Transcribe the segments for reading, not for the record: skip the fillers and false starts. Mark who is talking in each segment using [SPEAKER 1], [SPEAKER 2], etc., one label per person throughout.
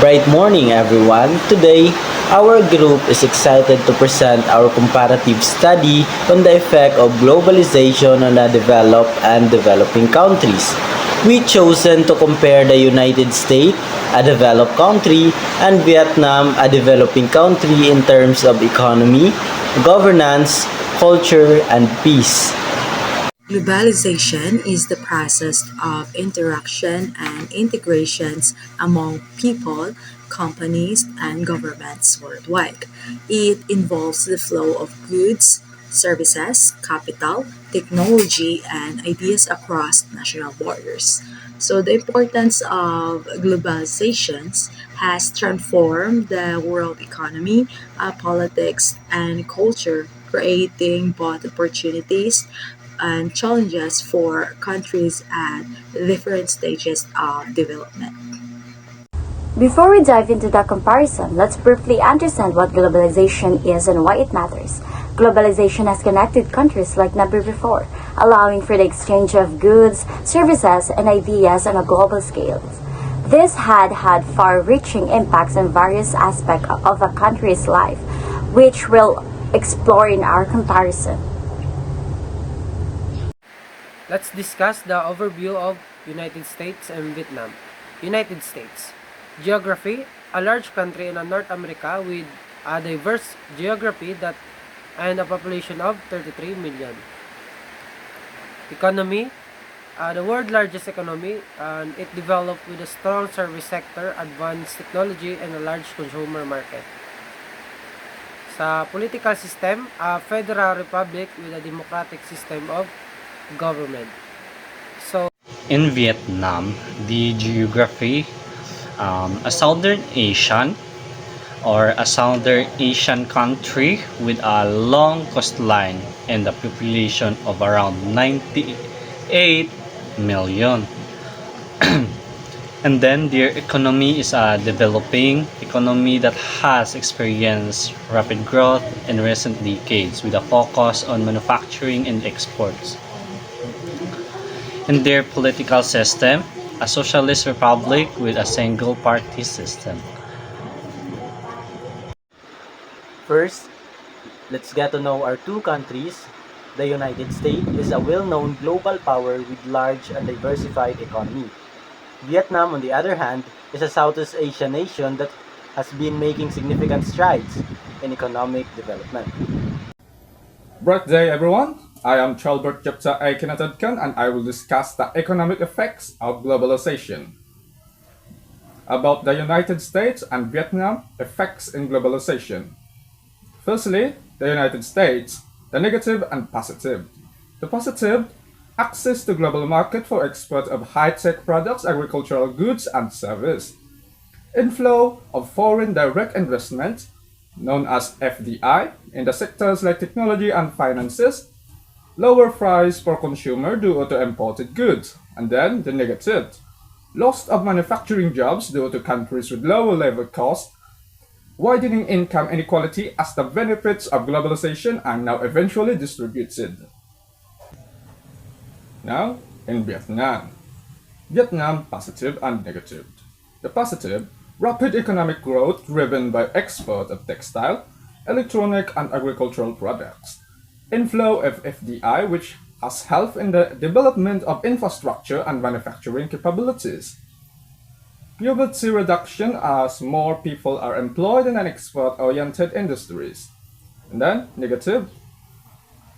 [SPEAKER 1] Bright morning, everyone. Today, our group is excited to present our comparative study on the effect of globalization on the developed and developing countries. We chosen to compare the United States, a developed country, and Vietnam, a developing country in terms of economy, governance, culture, and peace.
[SPEAKER 2] Globalization is the process of interaction and integrations among people, companies, and governments worldwide. It involves the flow of goods, services, capital, technology, and ideas across national borders. So the importance of globalizations has transformed the world economy, politics, and culture, creating both opportunities and challenges for countries at different stages of development.
[SPEAKER 3] Before we dive into the comparison, let's briefly understand what globalization is and why it matters. Globalization has connected countries like never before, allowing for the exchange of goods, services, and ideas on a global scale. This had far-reaching impacts on various aspects of a country's life, which we'll explore in our comparison.
[SPEAKER 4] Let's discuss the overview of United States and Vietnam. United States. Geography, a large country in North America with a diverse geography and a population of 33 million. Economy, the world's largest economy, and it developed with a strong service sector, advanced technology, and a large consumer market. Sa political system, a federal republic with a democratic system of government. So,
[SPEAKER 5] In Vietnam, the geography, a Southern Asian a Southern Asian country with a long coastline and a population of around 98 million. And then their economy is a developing economy that has experienced rapid growth in recent decades with a focus on manufacturing and exports. In their political system, a socialist republic with a single party system.
[SPEAKER 1] First, let's get to know our two countries. The United States is a well-known global power with large and diversified economy. Vietnam, on the other hand, is a Southeast Asian nation that has been making significant strides in economic development.
[SPEAKER 6] Bright day, everyone. I am Chalbert Japta Aikinatadkan, and I will discuss the economic effects of globalization. About the United States and Vietnam effects in globalization. Firstly, the United States, the negative and positive. The positive, access to global market for export of high-tech products, agricultural goods, and service. Inflow of foreign direct investment, known as FDI, in the sectors like technology and finances. Lower price for consumer due to imported goods. And then the negative, loss of manufacturing jobs due to countries with lower labor costs, widening income inequality as the benefits of globalization are now eventually distributed. Now, in Vietnam. Vietnam positive and negative. The positive, rapid economic growth driven by export of textile, electronic and agricultural products. Inflow of FDI, which has helped in the development of infrastructure and manufacturing capabilities. Poverty reduction as more people are employed in export-oriented industries. And then, negative.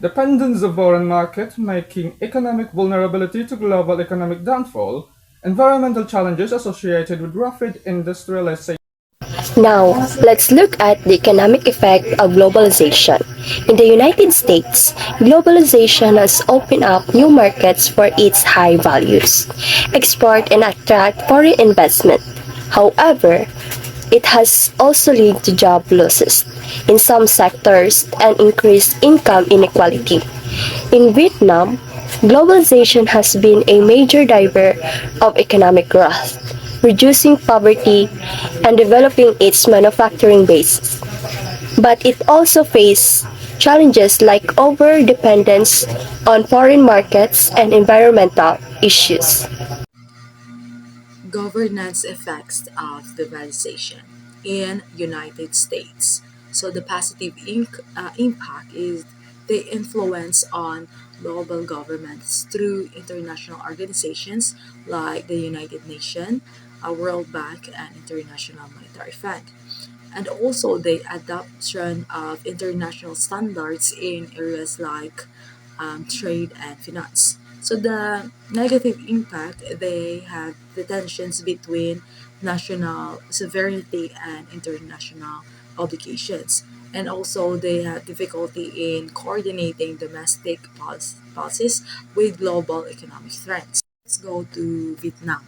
[SPEAKER 6] Dependence of foreign market making economic vulnerability to global economic downfall, environmental challenges associated with rapid industrialization.
[SPEAKER 3] Now, let's look at the economic effect of globalization. In the United States, globalization has opened up new markets for its high values, export and attract foreign investment. However, it has also led to job losses in some sectors and increased income inequality. In Vietnam, globalization has been a major driver of economic growth, reducing poverty and developing its manufacturing base. But it also faced challenges like over-dependence on foreign markets and environmental issues.
[SPEAKER 2] governance effects of globalization in United States. So the positive impact is the influence on global governments through international organizations like the United Nations, World Bank, and International Monetary Fund, and also the adoption of international standards in areas like trade and finance. So the negative impact, they have the tensions between national sovereignty and international obligations. And also they have difficulty in coordinating domestic policies with global economic trends. Let's go to Vietnam.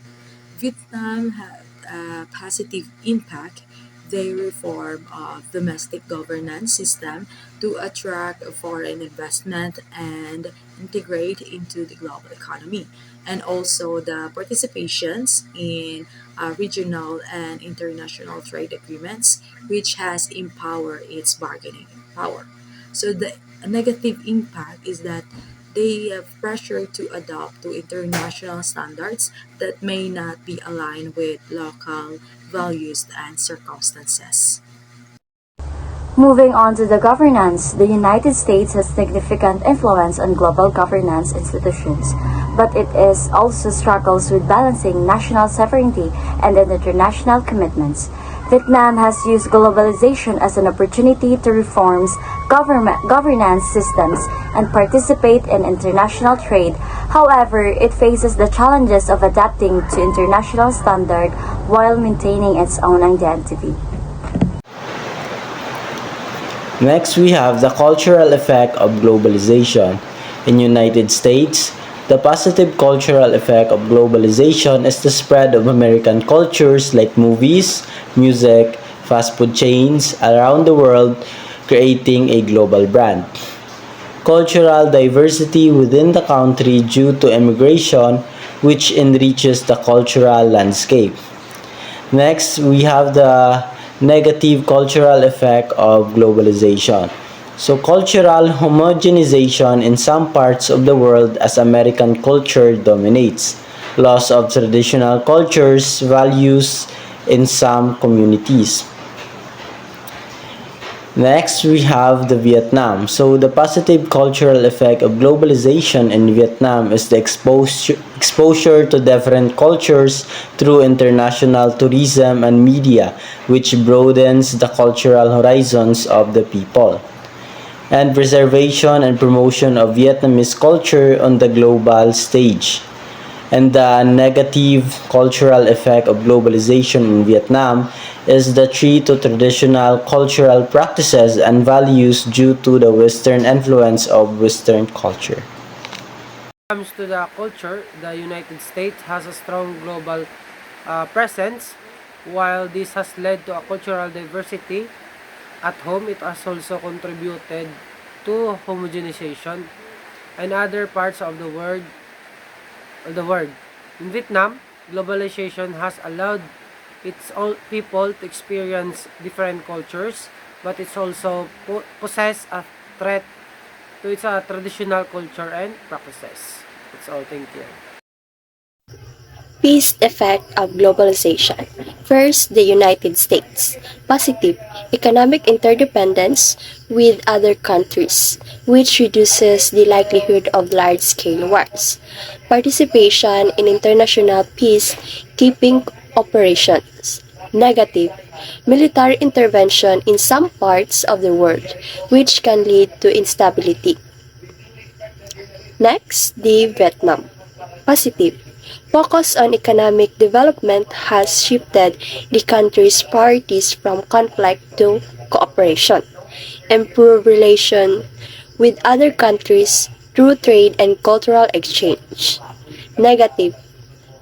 [SPEAKER 2] Vietnam had a positive impact. They reform a domestic governance system to attract foreign investment and integrate into the global economy. And also the participations in regional and international trade agreements, which has empowered its bargaining power. So the negative impact is that they have pressure to adapt to international standards that may not be aligned with local values and circumstances.
[SPEAKER 7] Moving on to the governance, the United States has significant influence on global governance institutions, but it is also struggles with balancing national sovereignty and international commitments. Vietnam has used globalization as an opportunity to reform governance systems and participate in international trade. However, it faces the challenges of adapting to international standards while maintaining its own identity.
[SPEAKER 1] Next, we have the cultural effect of globalization. In United States, the positive cultural effect of globalization is the spread of American cultures like movies, music, fast food chains around the world, creating a global brand. Cultural diversity within the country due to immigration, which enriches the cultural landscape. Next, we have the negative cultural effect of globalization. So, cultural homogenization in some parts of the world as American culture dominates. Loss of traditional cultures, values in some communities. Next, we have the Vietnam. So, the positive cultural effect of globalization in Vietnam is the exposure to different cultures through international tourism and media, which broadens the cultural horizons of the people, and preservation and promotion of Vietnamese culture on the global stage. And the negative cultural effect of globalization in Vietnam is the threat to traditional cultural practices and values due to the Western influence of Western culture.
[SPEAKER 4] When it comes to the culture, the United States has a strong global presence. While this has led to a cultural diversity at home, it has also contributed to homogenization in other parts of the world. In Vietnam, globalization has allowed its all people to experience different cultures, but it's also possess a threat to its traditional culture and practices. That's all. Thank you.
[SPEAKER 3] Peace effect of globalization. First, the United States. Positive, economic interdependence with other countries, which reduces the likelihood of large-scale wars. Participation in international peacekeeping operations. Negative, military intervention in some parts of the world, which can lead to instability. Next, the Vietnam. Positive. Focus on economic development has shifted the country's priorities from conflict to cooperation. Improve relations with other countries through trade and cultural exchange. Negative.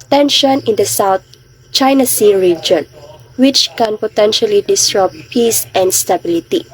[SPEAKER 3] Tension in the South China Sea region, which can potentially disrupt peace and stability.